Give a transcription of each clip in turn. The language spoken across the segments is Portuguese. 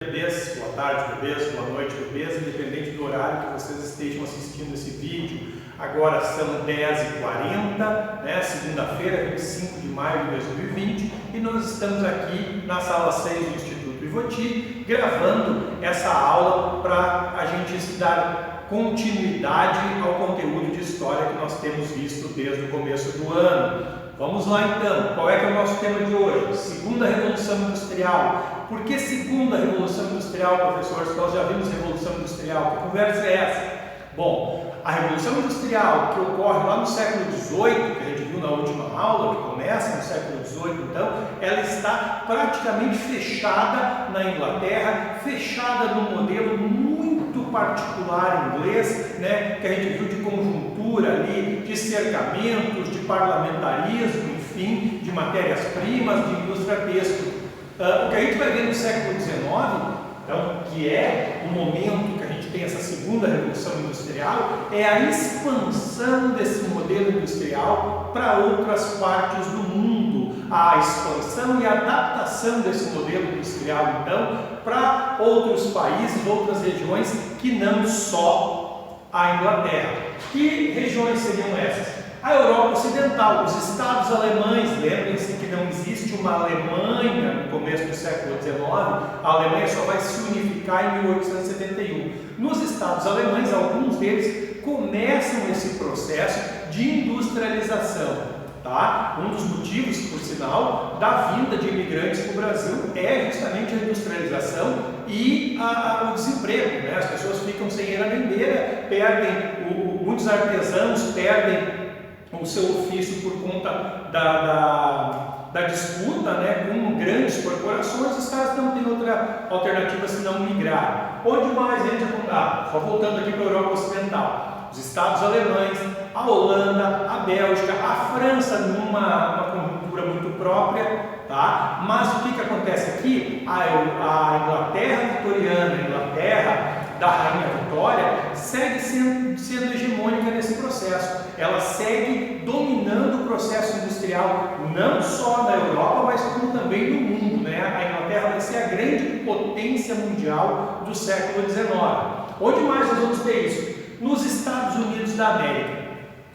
Bebês, boa tarde, bebês, boa noite, bebês, independente do horário que vocês estejam assistindo esse vídeo. Agora são 10h40, né, segunda-feira, 25 de maio de 2020, e nós estamos aqui na sala 6 do Instituto Ivoti, gravando essa aula para a gente dar continuidade ao conteúdo de história que nós temos visto desde o começo do ano. Vamos lá então, qual é que é o nosso tema de hoje? Segunda Revolução Industrial. Por que Segunda Revolução Industrial, professores? Nós já vimos Revolução Industrial, que conversa é essa? Bom, a Revolução Industrial que ocorre lá no século XVIII, que a gente viu na última aula, que começa no século XVIII, então, ela está praticamente fechada na Inglaterra, fechada num modelo muito particular inglês, né, que a gente viu de conjuntura ali, de cercamentos, de parlamentarismo, enfim, de matérias-primas, de indústria têxtil. O que a gente vai ver no século XIX, então, que é o momento que a gente tem essa segunda revolução industrial, é a expansão desse modelo industrial para outras partes do mundo, a expansão e a adaptação desse modelo industrial, então, para outros países, outras regiões que não só a Inglaterra. Que regiões seriam essas? A Europa Ocidental, os Estados alemães, lembrem-se que não existe uma Alemanha no começo do século XIX, a Alemanha só vai se unificar em 1871. Nos Estados alemães, alguns deles começam esse processo de industrialização. Tá? Um dos motivos, por sinal, da vinda de imigrantes para o Brasil é justamente a industrialização e o desemprego. Né? As pessoas ficam sem eira nem beira, muitos artesãos perdem o seu ofício por conta da disputa, né, com grandes corporações. Os caras não têm outra alternativa senão migrar. Onde mais a gente apontar? Só voltando aqui para a Europa Ocidental. Os Estados alemães, a Holanda, a Bélgica, a França numa conjuntura muito própria, tá? Mas o que acontece aqui? A Inglaterra vitoriana, a Inglaterra da Rainha Vitória, segue sendo hegemônica nesse processo. Ela segue dominando o processo industrial, não só na Europa, mas como também no mundo. Né? A Inglaterra vai ser a grande potência mundial do século XIX. Onde mais nós vamos ter isso? Nos Estados Unidos da América.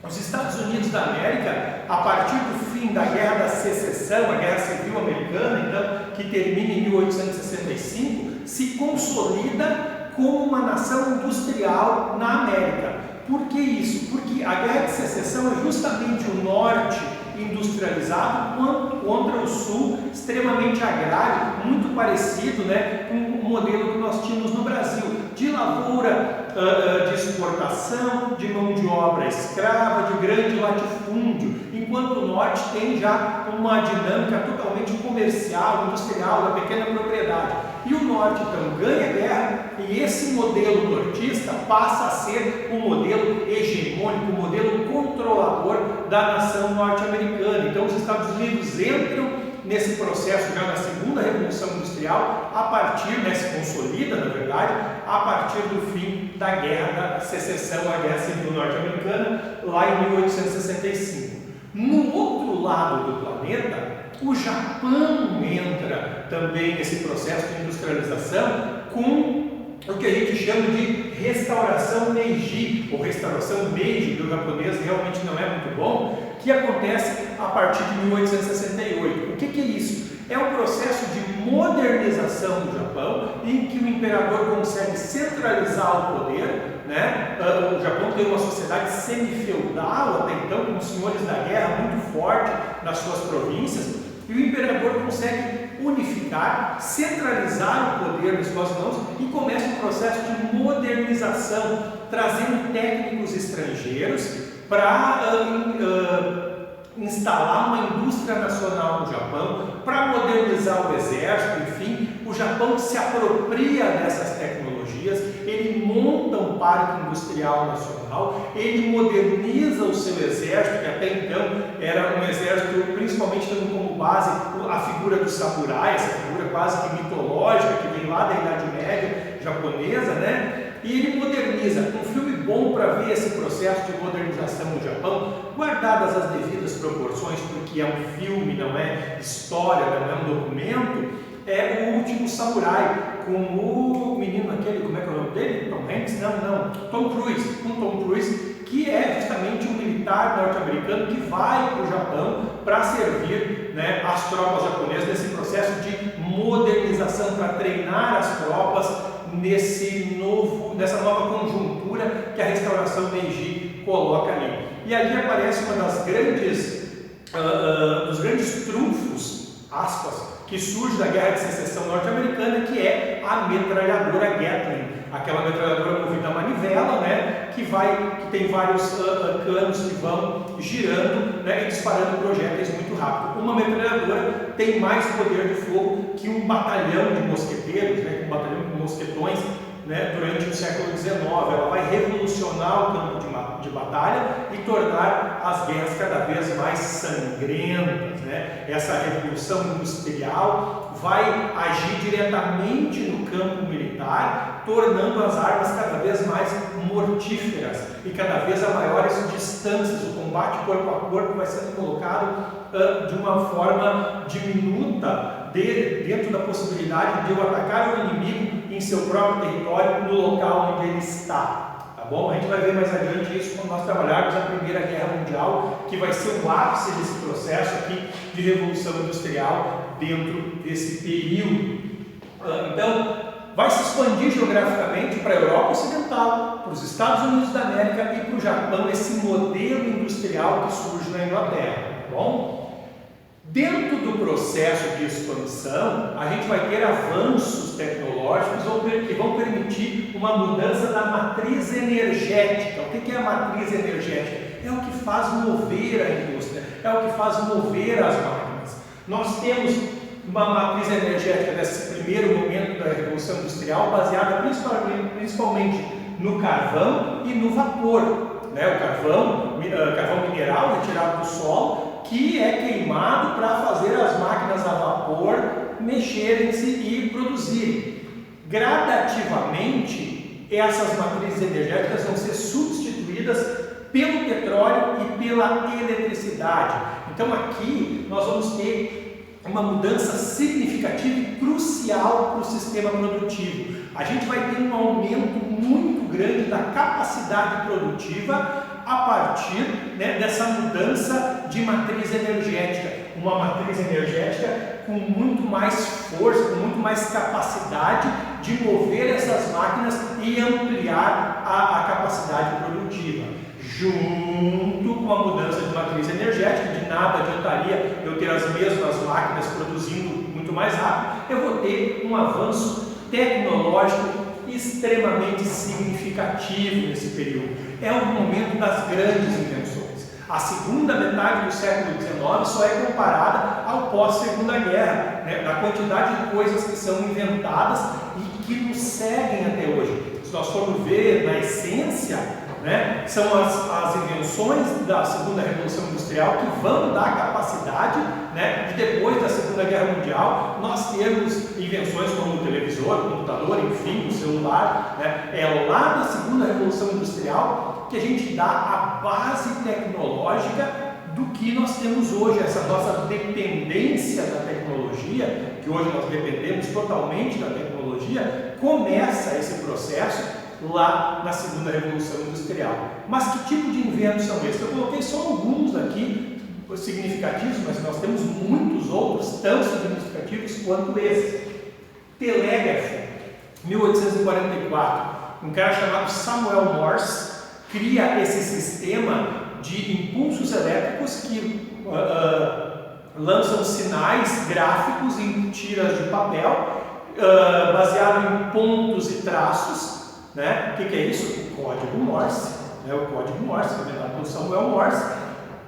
Os Estados Unidos da América, a partir do fim da Guerra da Secessão, a Guerra Civil Americana, então, que termina em 1865, se consolida como uma nação industrial na América. Por que isso? Porque a Guerra de Secessão é justamente o norte industrializado contra o sul extremamente agrário, muito parecido, né, com o modelo que nós tínhamos no Brasil, de lavoura, de exportação, de mão de obra escrava, de grande latifúndio, enquanto o norte tem já uma dinâmica totalmente comercial, industrial, da pequena propriedade. E o norte, então, ganha a guerra e esse modelo nortista passa a ser o modelo hegemônico, o modelo controlador da nação norte-americana. Então, os Estados Unidos entram nesse processo já na segunda Revolução Industrial, a partir, né, se consolida, na verdade, a partir do fim da Guerra da Secessão, a Guerra Civil Norte-Americana, lá em 1865. No outro lado do planeta, o Japão entra também nesse processo de industrialização com o que a gente chama de restauração Meiji, ou restauração Meiji, do japonês realmente não é muito bom, que acontece a partir de 1868. O que é isso? É um processo de modernização do Japão, em que o imperador consegue centralizar o poder, né? O Japão tem uma sociedade semi-feudal até então, com os senhores da guerra muito forte nas suas províncias, e o imperador consegue unificar, centralizar o poder nas suas mãos e começa um processo de modernização, trazendo técnicos estrangeiros para instalar uma indústria nacional no Japão, para modernizar o exército, enfim, o Japão se apropria dessas tecnologias, ele monta um parque industrial nacional, ele moderniza o seu exército, que até então era um exército principalmente tendo como base a figura do samurai, essa figura quase que mitológica, que vem lá da Idade Média japonesa, né? E ele moderniza. Um filme bom para ver esse processo de modernização no Japão, guardadas as devidas proporções, porque é um filme, não é história, não é um documento, é O Último Samurai, com o menino aquele, como é que é o nome dele? Tom Hanks? Não, Tom Cruise, com Tom Cruise, que é justamente um militar norte-americano que vai para o Japão para servir, né, as tropas japonesas nesse processo de modernização, para treinar as tropas nessa nova conjuntura que a restauração Meiji coloca ali. E ali aparece uma das dos grandes trunfos, aspas, que surge da Guerra de Secessão norte-americana, que é a metralhadora Gatling, aquela metralhadora movida a manivela, né, que tem vários canos que vão girando, né, e disparando projéteis muito rápido. Uma metralhadora tem mais poder de fogo que um batalhão de mosqueteiros, né, um batalhão de mosquetões, né, durante o século XIX. Ela vai revolucionar o campo de batalha e tornar as guerras cada vez mais sangrentas, né? Essa revolução industrial vai agir diretamente no campo militar, tornando as armas cada vez mais mortíferas e cada vez a maiores distâncias. O combate corpo a corpo vai sendo colocado de uma forma diminuta, dentro da possibilidade de eu atacar o inimigo em seu próprio território, no local onde ele está. Tá bom? A gente vai ver mais adiante isso quando nós trabalharmos a Primeira Guerra Mundial, que vai ser o ápice desse processo aqui de revolução industrial dentro desse período. Então, vai se expandir geograficamente para a Europa Ocidental, para os Estados Unidos da América e para o Japão, esse modelo industrial que surge na Inglaterra. Tá bom? Dentro do processo de expansão, a gente vai ter avanços tecnológicos que vão permitir uma mudança da matriz energética. O que é a matriz energética? É o que faz mover a indústria, é o que faz mover as máquinas. Nós temos uma matriz energética desse primeiro momento da Revolução Industrial baseada principalmente no carvão e no vapor. Né? O carvão mineral retirado do solo, que é queimado para fazer as máquinas a vapor mexerem-se e produzirem. Gradativamente, essas matrizes energéticas vão ser substituídas pelo petróleo e pela eletricidade. Então aqui nós vamos ter uma mudança significativa e crucial para o sistema produtivo. A gente vai ter um aumento muito grande da capacidade produtiva a partir, né, dessa mudança de matriz energética. Uma matriz energética com muito mais força, com muito mais capacidade de mover essas máquinas e ampliar a capacidade produtiva. Junto com a mudança de matriz energética, de nada adiantaria eu ter as mesmas máquinas produzindo muito mais rápido, eu vou ter um avanço tecnológico extremamente significativo nesse período. É o momento das grandes invenções. A segunda metade do século XIX só é comparada ao pós-Segunda Guerra, né, da quantidade de coisas que são inventadas e que nos seguem até hoje. Se nós formos ver na essência, né, são as invenções da Segunda Revolução Industrial que vão dar capacidade, né, de depois da Segunda Guerra Mundial nós termos invenções como o televisor, o computador, enfim, o celular, né. É lá na Segunda Revolução Industrial que a gente dá a base tecnológica do que nós temos hoje, essa nossa dependência da tecnologia, que hoje nós dependemos totalmente da tecnologia, começa esse processo lá na Segunda Revolução Industrial. Mas que tipo de inventos são esses? Eu coloquei só alguns aqui significativos, mas nós temos muitos outros tão significativos quanto esses. Telégrafo, 1844. Um cara chamado Samuel Morse cria esse sistema de impulsos elétricos que lançam sinais gráficos em tiras de papel, baseado em pontos e traços. Né? O que é isso? O código Morse, né? O código Morse, inventado por Samuel Morse,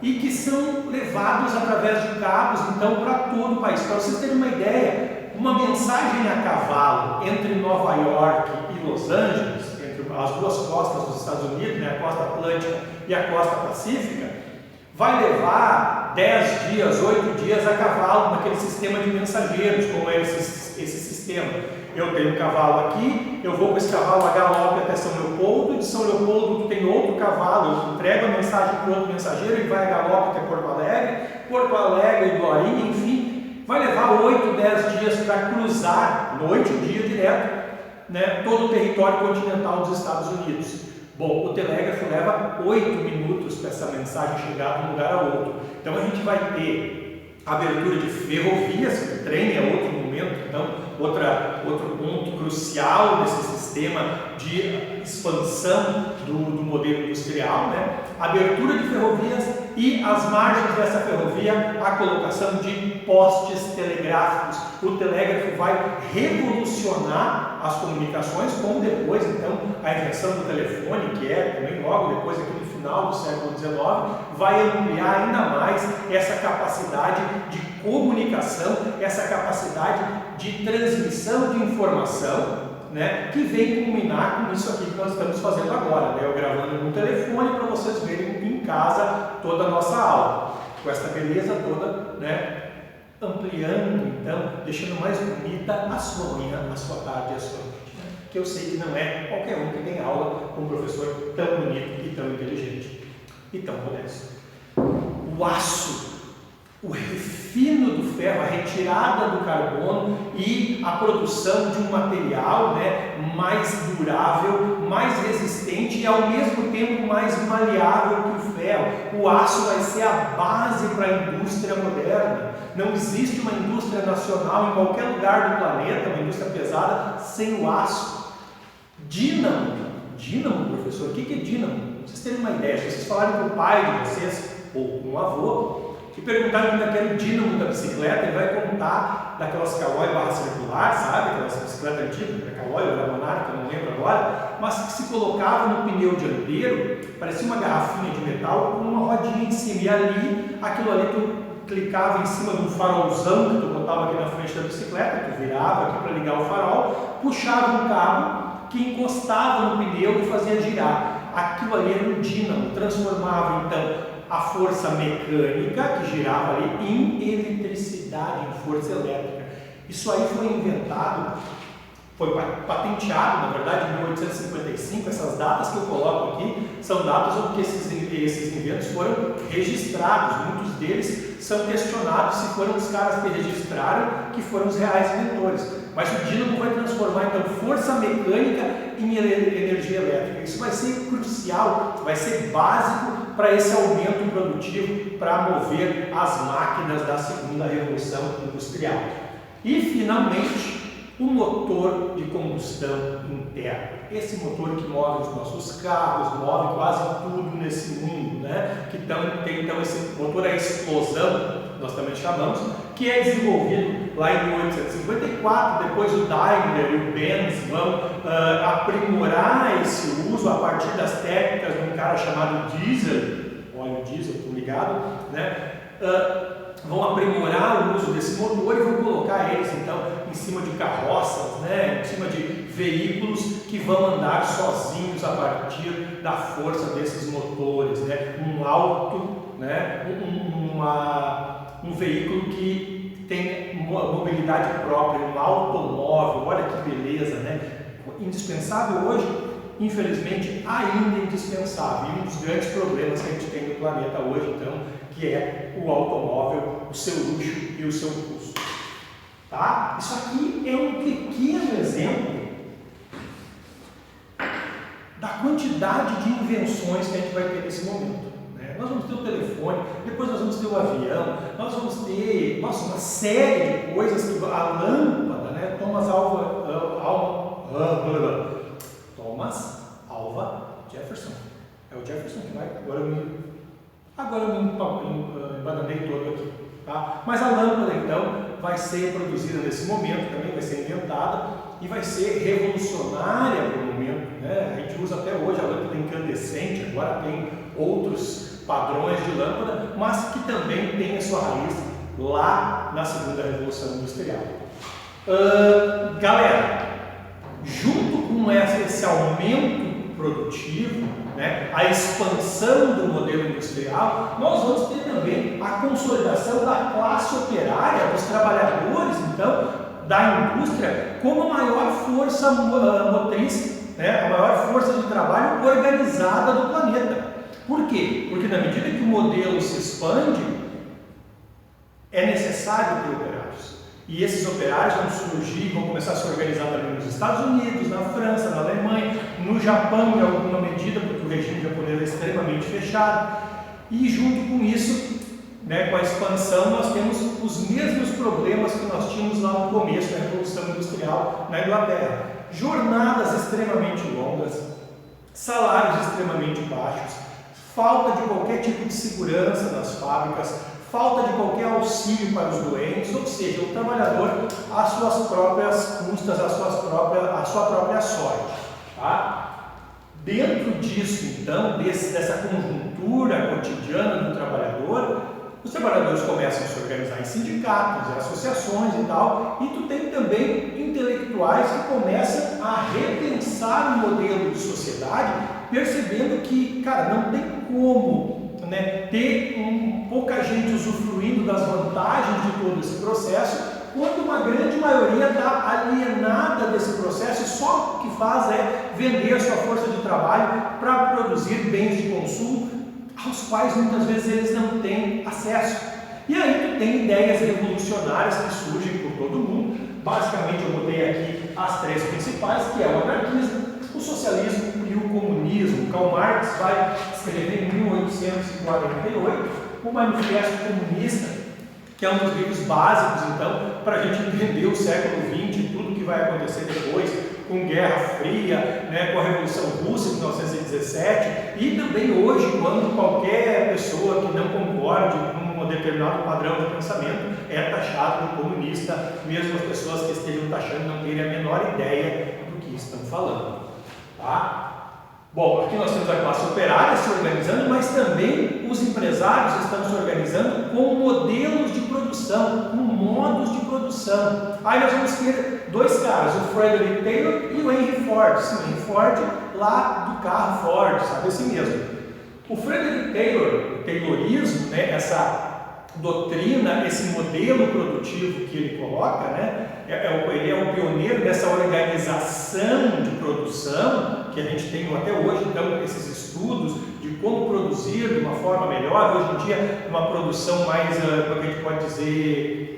e que são levados através de cabos, então, para todo o país. Para vocês terem uma ideia, uma mensagem a cavalo entre Nova York e Los Angeles, entre as duas costas dos Estados Unidos, né? A costa Atlântica e a costa Pacífica, vai levar 10 dias, 8 dias a cavalo naquele sistema de mensageiros, como é esse sistema. Eu tenho um cavalo aqui, eu vou com esse cavalo a galope até São Leopoldo, de São Leopoldo tu tem outro cavalo, eu entrego a mensagem para outro mensageiro, ele vai a galope até Porto Alegre, Glorinha, enfim, vai levar 8, 10 dias para cruzar, noite e dia direto. direto, né, todo o território continental dos Estados Unidos. Bom, o telégrafo leva 8 minutos para essa mensagem chegar de um lugar a outro. Então a gente vai ter abertura de ferrovias, o trem é outro momento, então outro ponto crucial desse sistema de expansão do modelo industrial, né? Abertura de ferrovias e as margens dessa ferrovia, a colocação de postes telegráficos. O telégrafo vai revolucionar as comunicações, como depois, então, a invenção do telefone, que é também logo depois, aqui no final do século XIX, vai ampliar ainda mais essa capacidade de comunicação, essa capacidade de transmissão de informação, né, que vem culminar com isso aqui que nós estamos fazendo agora, né, eu gravando no telefone para vocês verem em casa toda a nossa aula, com essa beleza toda, né, ampliando, então, deixando mais bonita a sua manhã, a sua tarde e a sua noite, né, que eu sei que não é qualquer um que tem aula com um professor tão bonito e tão inteligente e tão modesto. O aço, o refino do ferro, a retirada do carbono e a produção de um material, né, mais durável, mais resistente e ao mesmo tempo mais maleável que o ferro. O aço vai ser a base para a indústria moderna. Não existe uma indústria nacional em qualquer lugar do planeta, uma indústria pesada, sem o aço. Dínamo, professor, o que é dínamo? Vocês terem uma ideia, se vocês falarem com o pai de vocês ou com o avô, e perguntaram como é que era o dínamo da bicicleta, ele vai contar daquelas Caloi barra circular, sabe? Aquelas bicicletas antigas, Caloi ou da Monarca, eu não lembro agora, mas que se colocava no pneu dianteiro, parecia uma garrafinha de metal com uma rodinha em cima, e ali, aquilo ali tu clicava em cima de um farolzão que tu botava aqui na frente da bicicleta, tu virava aqui para ligar o farol, puxava um cabo que encostava no pneu e fazia girar. Aquilo ali era um dínamo, transformava então a força mecânica que girava ali em eletricidade, em força elétrica. Isso aí foi inventado, foi patenteado, na verdade, em 1855. Essas datas que eu coloco aqui são datas onde esses inventos foram registrados. Muitos deles são questionados se foram os caras que registraram que foram os reais inventores. Mas o dínamo vai transformar então força mecânica em energia elétrica. Isso vai ser crucial, vai ser básico para esse aumento produtivo, para mover as máquinas da segunda revolução industrial. E finalmente, o motor de combustão interna. Esse motor que move os nossos carros, move quase tudo nesse mundo, né? Que tem então esse motor a explosão, nós também chamamos, que é desenvolvido lá em 1854, depois o Daimler e o Benz vão aprimorar esse uso a partir das técnicas de um cara chamado Diesel, óleo diesel, estou ligado, né? Vão aprimorar o uso desse motor e vão colocar eles então em cima de carroças, né? Em cima de veículos que vão andar sozinhos a partir da força desses motores, né? Né? Um veículo que tem mobilidade própria, um automóvel, olha que beleza, né? Indispensável hoje, infelizmente ainda indispensável, e um dos grandes problemas que a gente tem no planeta hoje, então, que é o automóvel, o seu luxo e o seu custo. Tá? Isso aqui é um pequeno exemplo da quantidade de invenções que a gente vai ter nesse momento. Nós vamos ter o telefone, depois nós vamos ter o avião, nós vamos ter, uma série de coisas, que a lâmpada, né? Thomas Alva Jefferson. É o Jefferson que vai, agora eu me embananei todo aqui. Tá? Mas a lâmpada, então, vai ser produzida nesse momento também, vai ser inventada e vai ser revolucionária no momento. Né? A gente usa até hoje a lâmpada incandescente, agora tem outros padrões de lâmpada, mas que também tem a sua raiz lá na segunda revolução industrial. Galera, junto com esse aumento produtivo, né, a expansão do modelo industrial, nós vamos ter também a consolidação da classe operária, dos trabalhadores, então, da indústria, como a maior força motriz, né, a maior força de trabalho organizada do planeta. Por quê? Porque na medida que o modelo se expande, é necessário ter operários. E esses operários vão surgir, vão começar a se organizar também nos Estados Unidos, na França, na Alemanha, no Japão em alguma medida, porque o regime japonês é extremamente fechado. E junto com isso, né, com a expansão, nós temos os mesmos problemas que nós tínhamos lá no começo da Revolução Industrial na Inglaterra. Jornadas extremamente longas, salários extremamente baixos, falta de qualquer tipo de segurança nas fábricas, falta de qualquer auxílio para os doentes, ou seja, o trabalhador às suas próprias custas, à sua própria sorte. Tá? Dentro disso, então, dessa conjuntura cotidiana do trabalhador, os trabalhadores começam a se organizar em sindicatos, em associações e tal, e tu tem também intelectuais que começam a repensar o modelo de sociedade, percebendo que, cara, não tem como, né, ter pouca gente usufruindo das vantagens de todo esse processo, quando uma grande maioria está alienada desse processo e só o que faz é vender a sua força de trabalho para produzir bens de consumo aos quais muitas vezes eles não têm acesso. E aí tu tem ideias revolucionárias que surgem por todo mundo. Basicamente eu botei aqui as três principais, que é o anarquismo, o socialismo e o comunismo. Karl Marx vai escrever em 1848 o Manifesto Comunista, que é um dos livros básicos, então, para a gente entender o século XX e tudo que vai acontecer depois, com Guerra Fria, né, com a Revolução Russa de 1917, e também hoje, quando qualquer pessoa que não concorde com um determinado padrão de pensamento é taxado de comunista, mesmo as pessoas que estejam taxando não terem a menor ideia do que estão falando. Tá? Bom, aqui nós temos a classe operária se organizando, mas também os empresários estão se organizando com modelos de produção, com modos de produção. Aí nós vamos ter dois caras, o Frederick Taylor e o Henry Ford. Sim, o Henry Ford lá do carro Ford, sabe, esse mesmo. O Frederick Taylor, o Taylorismo, né, essa doutrina, esse modelo produtivo que ele coloca, né, ele é o pioneiro dessa organização de produção que a gente tem até hoje, então, esses estudos de como produzir de uma forma melhor. Hoje em dia, uma produção mais, como a gente pode dizer,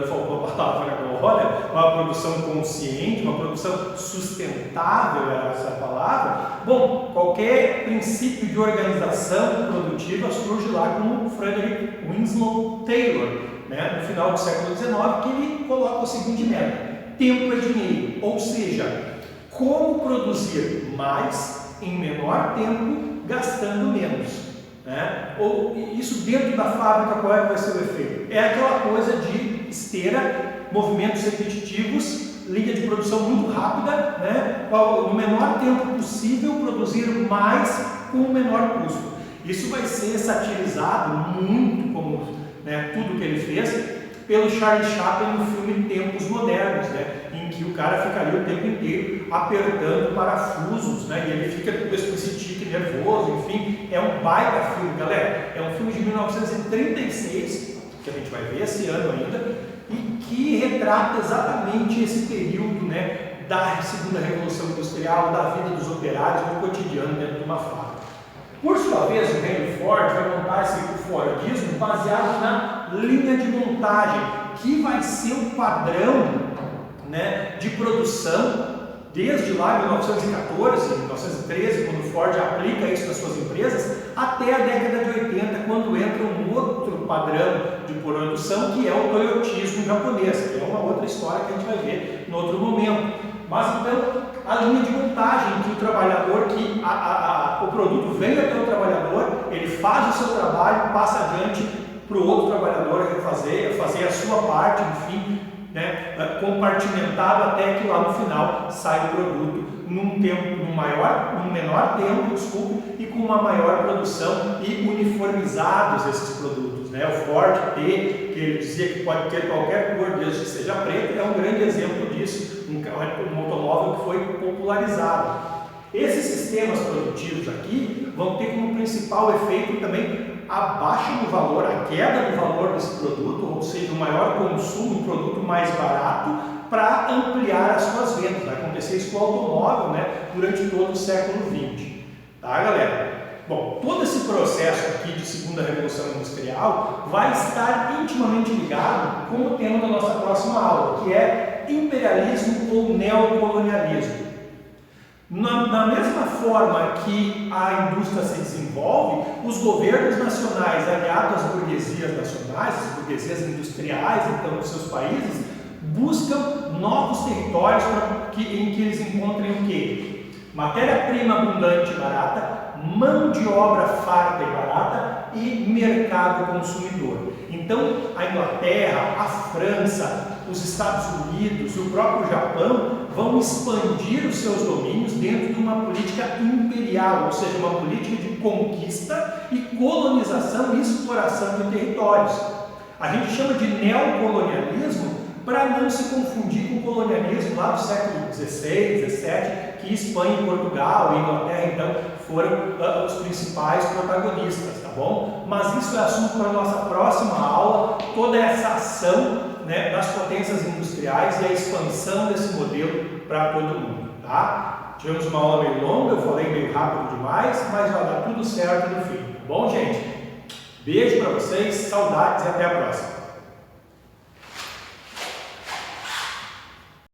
me faltou a palavra agora, uma produção consciente, uma produção sustentável, era essa palavra. Bom, qualquer princípio de organização produtiva surge lá com o Frederick Winslow Taylor, né, no final do século XIX, que ele coloca o seguinte meta: tempo é dinheiro, ou seja, como produzir mais em menor tempo, gastando menos. Né? Ou isso dentro da fábrica, qual é que vai ser o efeito? É aquela coisa de esteira, movimentos repetitivos, linha de produção muito rápida, né? No menor tempo possível, produzir mais com o menor custo. Isso vai ser satirizado muito, como, né, tudo que ele fez, pelo Charlie Chaplin no filme Tempos Modernos, né, em que o cara ficaria o tempo inteiro apertando parafusos, né, e ele fica depois com esse tique nervoso. Enfim, é um baita filme, galera. É um filme de 1936, que a gente vai ver esse ano ainda, e que retrata exatamente esse período, né, da segunda Revolução Industrial, da vida dos operários no cotidiano dentro de uma fábrica. Por sua vez, o Henry Ford vai montar esse Fordismo baseado na linha de montagem, que vai ser o padrão, né, de produção desde lá, 1914, 1913, quando o Ford aplica isso nas suas empresas, até a década de 80, quando entra um outro padrão de produção, que é o toyotismo japonês, que é uma outra história que a gente vai ver em outro momento. Mas então, a linha de montagem, que o trabalhador, o produto vem até o trabalhador, ele faz o seu trabalho, passa adiante para o outro trabalhador fazer a sua parte, enfim, né, compartimentado, até que lá no final sai o produto num menor tempo, e com uma maior produção e uniformizados esses produtos. Né? O Ford T, que ele dizia que pode ter qualquer cor desde que seja preto, é um grande exemplo disso, um automóvel que foi popularizado. Esses sistemas produtivos aqui vão ter como principal efeito também a baixa no valor, a queda no valor desse produto, ou seja, o maior consumo, um produto mais barato, para ampliar as suas vendas. Vai acontecer isso com o automóvel, né, durante todo o século XX. Tá, galera? Bom, todo esse processo aqui de segunda revolução industrial vai estar intimamente ligado com o tema da nossa próxima aula, que é imperialismo ou neocolonialismo. Na mesma forma que a indústria se desenvolve, os governos nacionais aliados às burguesias nacionais, as burguesias industriais, então, dos seus países, buscam novos territórios em que eles encontrem o quê? Matéria-prima abundante e barata, mão de obra farta e barata e mercado consumidor. Então, a Inglaterra, a França, os Estados Unidos e o próprio Japão vão expandir os seus domínios dentro de uma política imperial, ou seja, uma política de conquista e colonização e exploração de territórios. A gente chama de neocolonialismo para não se confundir com o colonialismo lá do século XVI, XVII, que Espanha, Portugal e Inglaterra, então, foram os principais protagonistas, tá bom? Mas isso é assunto para a nossa próxima aula, toda essa ação, né, das potências industriais e a expansão desse modelo para todo mundo, tá? Tivemos uma aula meio longa, eu falei meio rápido demais, mas vai dar tudo certo no fim, tá bom, gente? Beijo para vocês, saudades e até a próxima!